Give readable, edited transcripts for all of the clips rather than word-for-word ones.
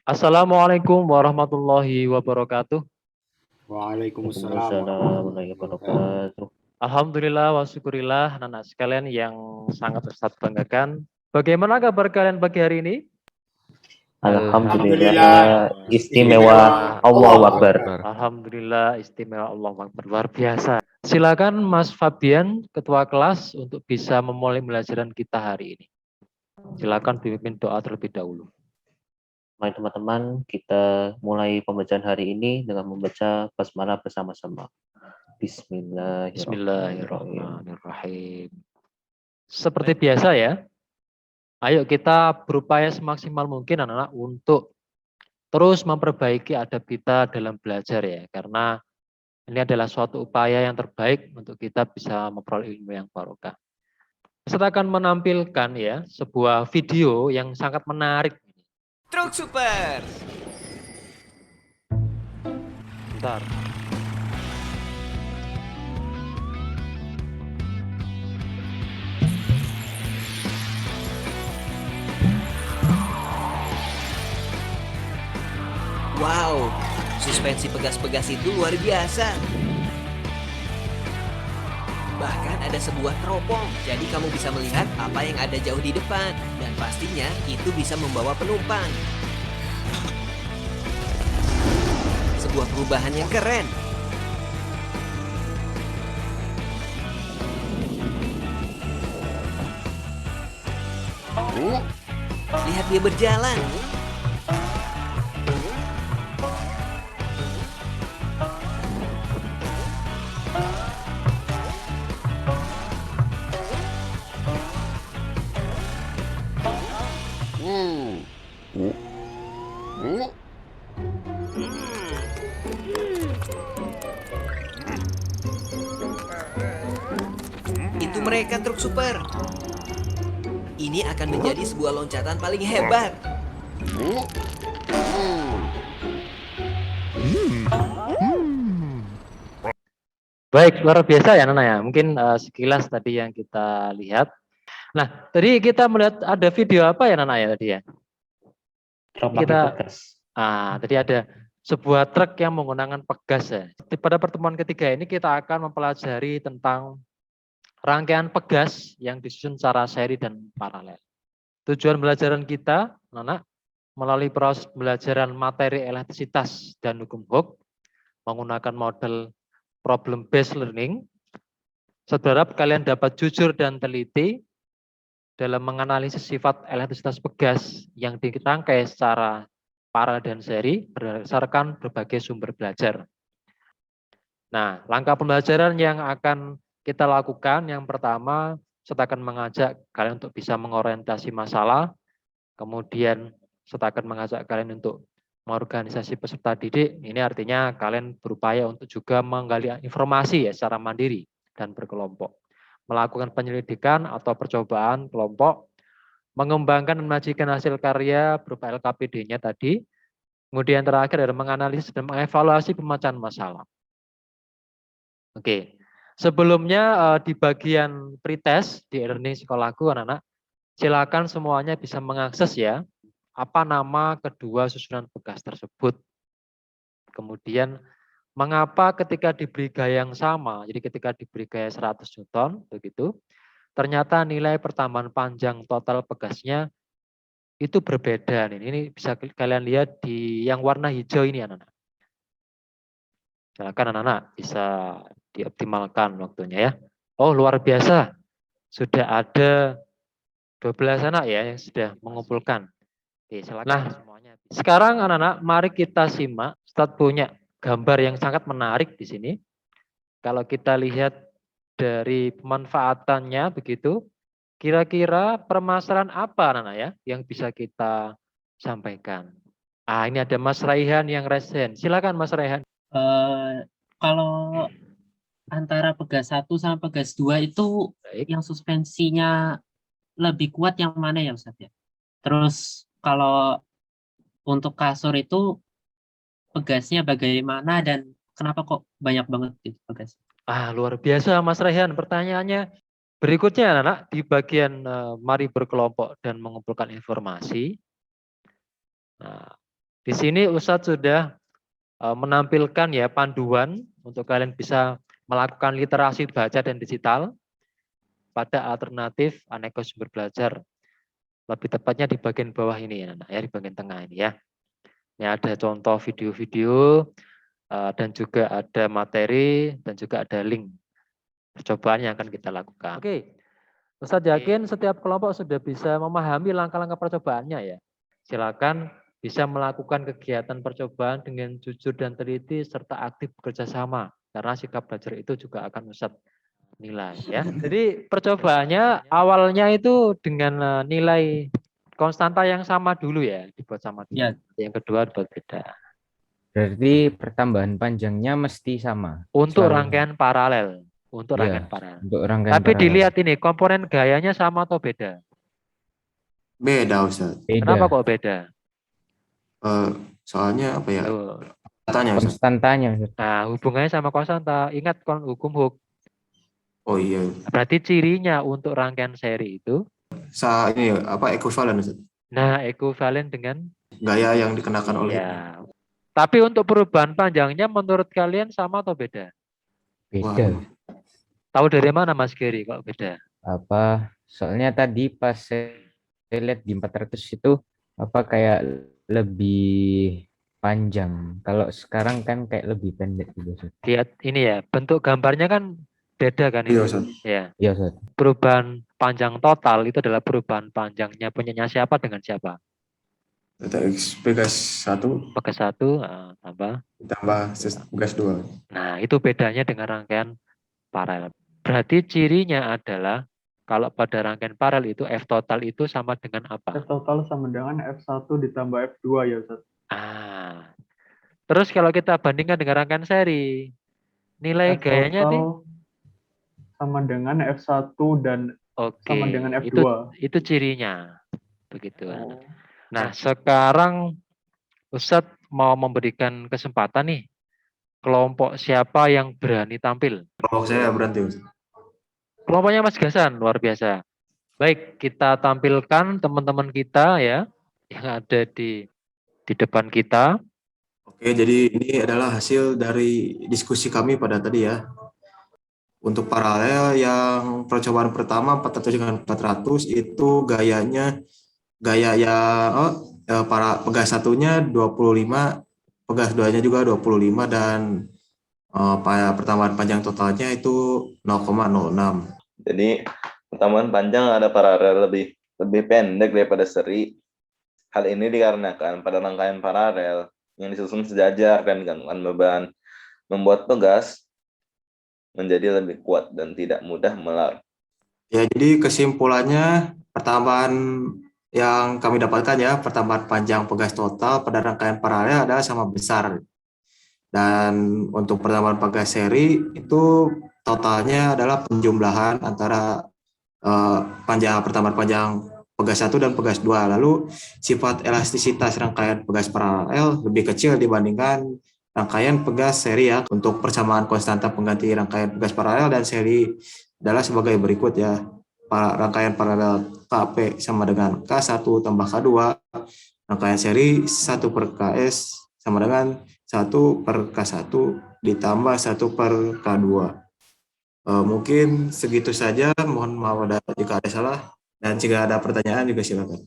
Assalamualaikum warahmatullahi wabarakatuh. Waalaikumsalam Waalaikumsalam warahmatullahi warahmatullahi wabarakatuh. wabarakatuh. Alhamdulillah wa syukurillah anak sekalian yang sangat Ustadz banggakan. Bagaimana kabar kalian pagi hari ini? Alhamdulillah Alhamdulillah istimewa istimewa Allahu Allahu Akbar. Akbar. Alhamdulillah istimewa Allah Akbar, luar biasa. Silakan Mas Fabian, ketua kelas untuk bisa memulai pembelajaran kita hari ini. Silakan dipimpin doa terlebih dahulu. Mari teman-teman kita mulai pembacaan hari ini dengan membaca basmalah bersama-sama. Bismillahirrahmanirrahim. Bismillahirrahmanirrahim. Seperti biasa ya, ayo kita berupaya semaksimal mungkin anak-anak untuk terus memperbaiki adab kita dalam belajar ya. Karena ini adalah suatu upaya yang terbaik untuk kita bisa memperoleh ilmu yang barokah. Saya akan menampilkan ya sebuah video yang sangat menarik. Truk Super. Bentar. Wow, suspensi pegas-pegas itu luar biasa. Bahkan ada sebuah teropong, jadi kamu bisa melihat apa yang ada jauh di depan. Dan pastinya itu bisa membawa penumpang. Sebuah perubahan yang keren. Lihat dia berjalan. Itu mereka truk super. Ini akan menjadi sebuah loncatan paling hebat. Baik, luar biasa ya Nana ya. Mungkin sekilas tadi yang kita lihat. Nah, tadi kita melihat ada video apa ya Nana ya tadi ya? Truk Kita pegas. tadi ada sebuah truk yang menggunakan pegas ya. Pada pertemuan ketiga ini kita akan mempelajari tentang rangkaian pegas yang disusun secara seri dan paralel. Tujuan pembelajaran kita, anak, melalui proses pembelajaran materi elastisitas dan hukum Hooke menggunakan model problem based learning. Saudara, kalian dapat jujur dan teliti dalam menganalisis sifat elastisitas pegas yang dirangkai secara paralel dan seri berdasarkan berbagai sumber belajar. Nah, langkah pembelajaran yang akan kita lakukan yang pertama, saya akan mengajak kalian untuk bisa mengorientasi masalah, kemudian saya akan mengajak kalian untuk mengorganisasi peserta didik. Ini artinya kalian berupaya untuk juga menggali informasi ya secara mandiri dan berkelompok. Melakukan penyelidikan atau percobaan kelompok, mengembangkan dan menyajikan hasil karya berupa LKPD-nya tadi. Kemudian terakhir adalah menganalisis dan mengevaluasi pemecahan masalah. Oke, sebelumnya di bagian pretest di e-learning sekolahku anak-anak, silakan semuanya bisa mengakses ya, apa nama kedua susunan pegas tersebut. Kemudian mengapa ketika diberi gaya yang sama, jadi ketika diberi gaya 100 Newton, begitu, ternyata nilai pertambahan panjang total pegasnya itu berbeda. Ini bisa kalian lihat di yang warna hijau ini anak-anak. Silakan anak-anak bisa dioptimalkan waktunya ya. Oh luar biasa, sudah ada 12 anak ya yang sudah mengumpulkan. Oke, silakan nah, semuanya. Sekarang anak-anak mari kita simak, Ustadz punya gambar yang sangat menarik di sini. Kalau kita lihat dari pemanfaatannya begitu, kira-kira permasalahan apa anak-anak ya yang bisa kita sampaikan. Ini ada Mas Raihan yang resen. Silakan Mas Raihan. Kalau antara pegas 1 sama pegas 2 itu Baik. yang suspensinya lebih kuat yang mana ya Ustaz ya? Terus kalau untuk kasur itu pegasnya bagaimana dan kenapa kok banyak banget gitu pegas? Luar biasa Mas Raihan pertanyaannya. Berikutnya anak-anak di bagian mari berkelompok dan mengumpulkan informasi. Nah, Di sini Ustadz sudah menampilkan ya panduan untuk kalian bisa melakukan literasi baca dan digital pada alternatif aneka sumber belajar. Lebih tepatnya di bagian bawah ini ya, di bagian tengah ini ya. Ini ada contoh video-video dan juga ada materi dan juga ada link percobaan yang akan kita lakukan. Oke, Ustadz yakin setiap kelompok sudah bisa memahami langkah-langkah percobaannya ya. Silakan bisa melakukan kegiatan percobaan dengan jujur dan teliti serta aktif bekerja sama. Karena sikap belajar itu juga akan Ustadz nilai ya. Jadi percobaannya awalnya itu dengan nilai konstanta yang sama dulu ya, dibuat sama dulu. Ya. Yang kedua dibuat beda. Berarti pertambahan panjangnya mesti sama. Untuk Selalu. rangkaian paralel. Untuk Iya, rangkaian paralel. Untuk rangkaian Tapi paralel. dilihat ini komponen gayanya sama atau beda? Beda, Ustaz. Beda. Kenapa kok beda? Soalnya apa ya? Tuh. Tanya, Ustaz. Konstantanya. Ustaz. Nah, hubungannya sama konstanta. Ingat hukum Hooke. Oh iya. Berarti cirinya untuk rangkaian seri itu, Ini apa ekuivalen, Ustaz? nah ekuivalen dengan Gaya yang dikenakan oleh ya. Tapi untuk perubahan panjangnya menurut kalian sama atau beda? Beda. Tahu dari mana Mas Geri kok beda? Apa? Soalnya tadi pas saya lihat di 400 itu apa kayak lebih panjang. Kalau sekarang kan kayak lebih pendek gitu. Ustaz. Lihat ini ya, bentuk gambarnya kan beda kan Iya, ini. Ustaz. Ya. Iya, Ustaz. Perubahan panjang total itu adalah perubahan panjangnya punyanya siapa dengan siapa? Data X Pegas 1 Pegas 1 tambah. ditambah Pegas 2. Nah, itu bedanya dengan rangkaian paralel. Berarti cirinya adalah kalau pada rangkaian paralel itu F total itu sama dengan apa? F total sama dengan F1 ditambah F2 ya Ustaz. Terus kalau kita bandingkan dengan rangkaian seri, nilai F gayanya nih? total sama dengan F1 dan Oke, sama dengan F2. itu cirinya. Begitu. Oh. Nah, sekarang Ustadz mau memberikan kesempatan nih, kelompok siapa yang berani tampil? Kalau saya berhenti, Ustaz. Kelompoknya Mas Gasan, luar biasa. Baik, kita tampilkan teman-teman kita ya, yang ada di depan kita. Oke, jadi ini adalah hasil dari diskusi kami pada tadi ya. Untuk paralel yang percobaan pertama 400 dengan 400 itu gaya yang para pegas satunya 25, pegas 2-nya juga 25 dan pertambahan panjang totalnya itu 0,06. Jadi pertambahan panjang ada paralel lebih pendek daripada seri. Hal ini dikarenakan pada rangkaian paralel yang disusun sejajar dan gangguan beban membuat pegas menjadi lebih kuat dan tidak mudah melar. Ya, jadi kesimpulannya pertambahan yang kami dapatkan ya, pertambahan panjang pegas total pada rangkaian paralel adalah sama besar. Dan untuk pertambahan pegas seri itu totalnya adalah penjumlahan antara pertambahan panjang pegas 1 dan pegas 2. Lalu sifat elastisitas rangkaian pegas paralel lebih kecil dibandingkan rangkaian pegas seri ya. Untuk persamaan konstanta pengganti rangkaian pegas paralel dan seri adalah sebagai berikut ya. Rangkaian paralel KP sama dengan K1 tambah K2. Rangkaian seri 1 per KS sama dengan 1 per K1 ditambah 1 per K2. Mungkin segitu saja. Mohon maaf jika ada salah. Dan jika ada pertanyaan juga silakan.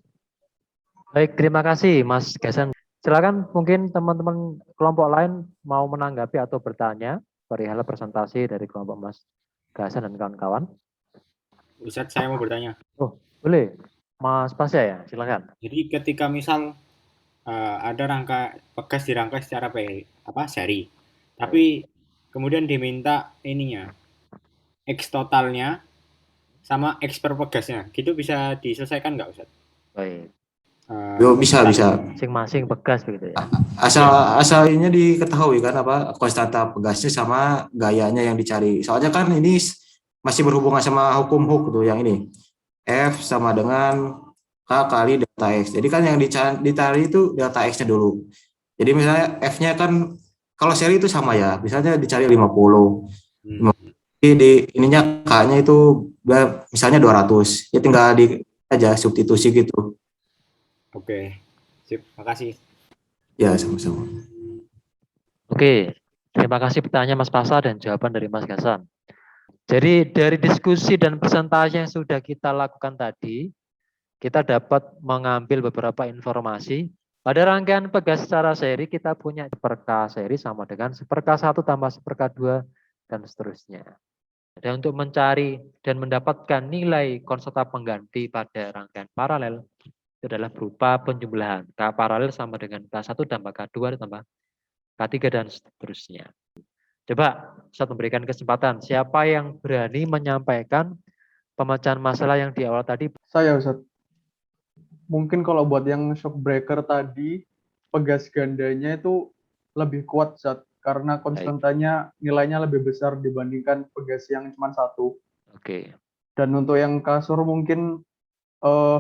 Baik, terima kasih Mas Gasan. Silakan mungkin teman-teman kelompok lain mau menanggapi atau bertanya perihal presentasi dari kelompok Mas Gasan dan kawan-kawan. Ustadz, saya mau bertanya. Oh, boleh. Mas Pasya ya, silakan. Jadi ketika misal ada rangka pegas dirangkai secara seri, tapi kemudian diminta ininya X totalnya sama X per pegasnya, gitu bisa diselesaikan nggak Ustadz? Baik. Bisa. Masing-masing pegas begitu ya. Asalnya diketahui kan apa konstanta pegasnya sama gayanya yang dicari. Soalnya kan ini masih berhubungan sama hukum Hooke tuh yang ini. F sama dengan K kali delta X. Jadi kan yang dicari itu delta X-nya dulu. Jadi misalnya F-nya kan kalau seri itu sama ya. Misalnya dicari 50. Di ininya K-nya itu misalnya 200. Ya tinggal di aja substitusi gitu. Oke. Sip, makasih. Ya, sama-sama. Oke, terima kasih pertanyaan Mas Pasa dan jawaban dari Mas Gasan. Jadi dari diskusi dan presentasi yang sudah kita lakukan tadi, kita dapat mengambil beberapa informasi. Pada rangkaian pegas secara seri, kita punya 1/K seri sama dengan 1/K1 tambah 1/K2 dan seterusnya. Dan untuk mencari dan mendapatkan nilai konstanta pengganti pada rangkaian paralel, itu adalah berupa penjumlahan. K paralel sama dengan K1 tambah K2 tambah K3 dan seterusnya. Coba saya memberikan kesempatan, siapa yang berani menyampaikan pemecahan masalah yang di awal tadi? Saya, Ustaz. Mungkin kalau buat yang shock breaker tadi, pegas gandanya itu lebih kuat, Ustaz. Karena konstantanya nilainya lebih besar dibandingkan pegas yang cuma satu. Oke, Dan untuk yang kasur mungkin eh,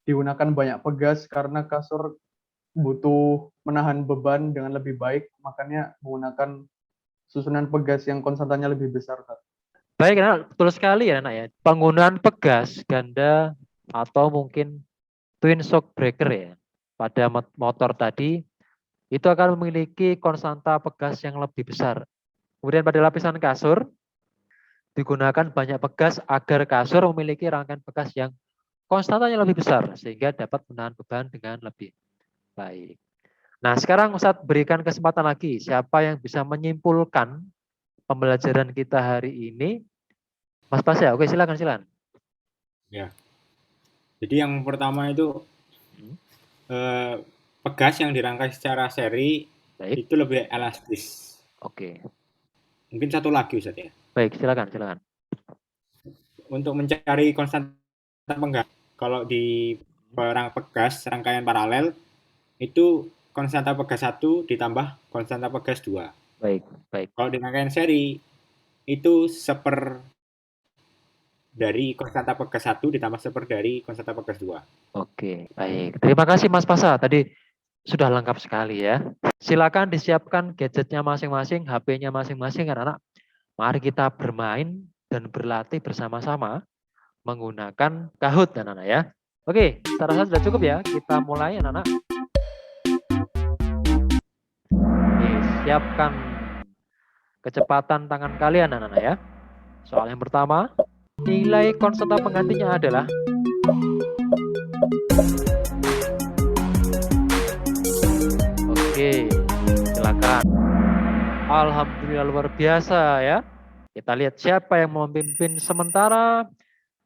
digunakan banyak pegas karena kasur butuh menahan beban dengan lebih baik, makanya menggunakan susunan pegas yang konstantanya lebih besar, Ustaz. baik, anak, betul sekali ya anak ya. Penggunaan pegas ganda atau mungkin twin shock breaker ya pada motor tadi itu akan memiliki konstanta pegas yang lebih besar. Kemudian pada lapisan kasur digunakan banyak pegas agar kasur memiliki rangkaian pegas yang konstantanya lebih besar sehingga dapat menahan beban dengan lebih baik. Nah, sekarang Ustadz berikan kesempatan lagi siapa yang bisa menyimpulkan pembelajaran kita hari ini. Mas Pasya, oke silakan. Ya. Jadi yang pertama itu pegas yang dirangkai secara seri itu lebih elastis. Oke. Mungkin satu lagi Ustaz ya. Baik, silakan. Untuk mencari konstanta pengganti, kalau di pegas rangkaian paralel itu konstanta pegas 1 ditambah konstanta pegas 2. Baik. Kalau di rangkaian seri itu seper dari konstanta pegas 1 ditambah seper dari konstanta pegas 2. Oke, baik. Terima kasih Mas Pasa. Tadi sudah lengkap sekali ya. Silakan disiapkan gadgetnya masing-masing, HP-nya masing-masing anak-anak. Mari kita bermain dan berlatih bersama-sama menggunakan Kahoot anak-anak ya. Oke, saya rasa sudah cukup ya. Kita mulai anak-anak. Oke, siapkan kecepatan tangan kalian anak-anak ya. Soal yang pertama, nilai konstanta penggantinya adalah oke, silakan. Alhamdulillah luar biasa ya. Kita lihat siapa yang memimpin sementara.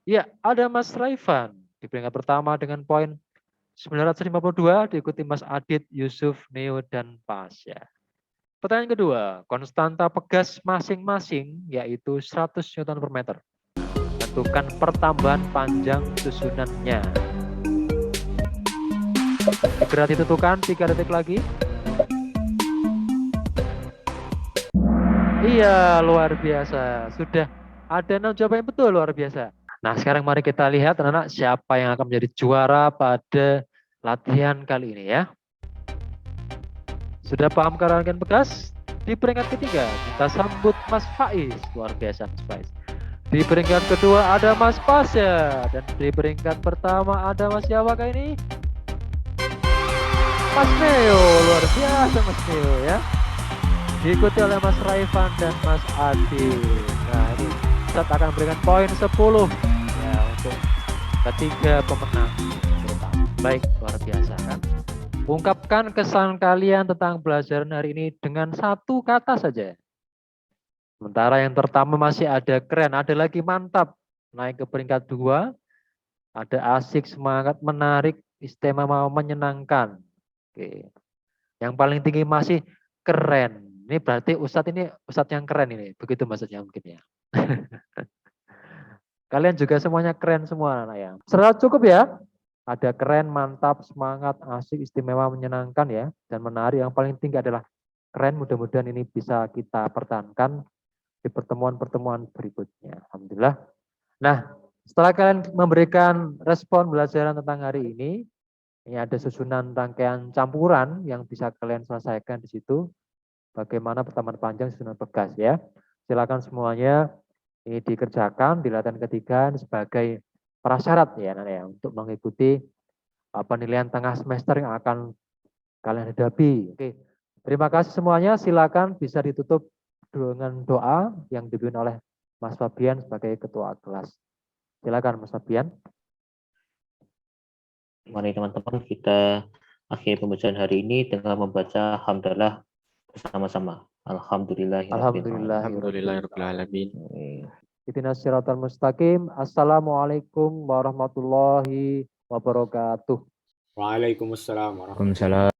Ya, ada Mas Raifan di peringkat pertama dengan poin 952, diikuti Mas Adit, Yusuf, Neo, dan Pasya. Pertanyaan kedua, konstanta pegas masing-masing yaitu 100 Nm/meter. Tentukan pertambahan panjang susunannya. Segera ditentukan, 3 detik lagi. Iya, luar biasa. Sudah ada 6 jawaban yang betul, luar biasa. Nah, sekarang mari kita lihat anak-anak siapa yang akan menjadi juara pada latihan kali ini ya. Sudah paham rangkaian pegas? Di peringkat ketiga kita sambut Mas Faiz, luar biasa Mas Faiz. Di peringkat kedua ada Mas Pasya dan di peringkat pertama ada Mas siapakah ini? Mas Neo, luar biasa Mas Neo ya. Diikuti oleh Mas Raifan dan Mas Adi. Nah, ini Ustaz akan memberikan poin 10 ya untuk ketiga pemenang. Baik, luar biasa kan. Ungkapkan kesan kalian tentang pelajaran hari ini dengan satu kata saja. Sementara yang pertama masih ada keren, ada lagi mantap. Naik ke peringkat 2. Ada asik, semangat, menarik, istimewa, menyenangkan. Oke. Yang paling tinggi masih keren. Ini berarti Ustadz yang keren ini. Begitu maksudnya mungkin ya. Kalian juga semuanya keren semua anak ya. Serta cukup ya. Ada keren, mantap, semangat, asik, istimewa, menyenangkan ya. Dan menarik, yang paling tinggi adalah keren. Mudah-mudahan ini bisa kita pertahankan di pertemuan-pertemuan berikutnya. Alhamdulillah. Nah, setelah kalian memberikan respon pembelajaran tentang hari ini ada susunan rangkaian campuran yang bisa kalian selesaikan di situ. Bagaimana pertemuan panjang susunan pegas ya. Silakan semuanya ini dikerjakan di latihan ketiga sebagai prasyarat ya, untuk mengikuti penilaian tengah semester yang akan kalian hadapi. Oke. Terima kasih semuanya. Silakan bisa ditutup dengan doa yang dipimpin oleh Mas Fabian sebagai ketua kelas. Silakan Mas Fabian. Mari teman-teman kita akhiri pembacaan hari ini dengan membaca hamdalah bersama-sama. Alhamdulillahirrahmanirrahim. Ihdinas siratal mustaqim. Assalamualaikum warahmatullahi wabarakatuh. Waalaikumsalam warahmatullahi Waalaikumsalam.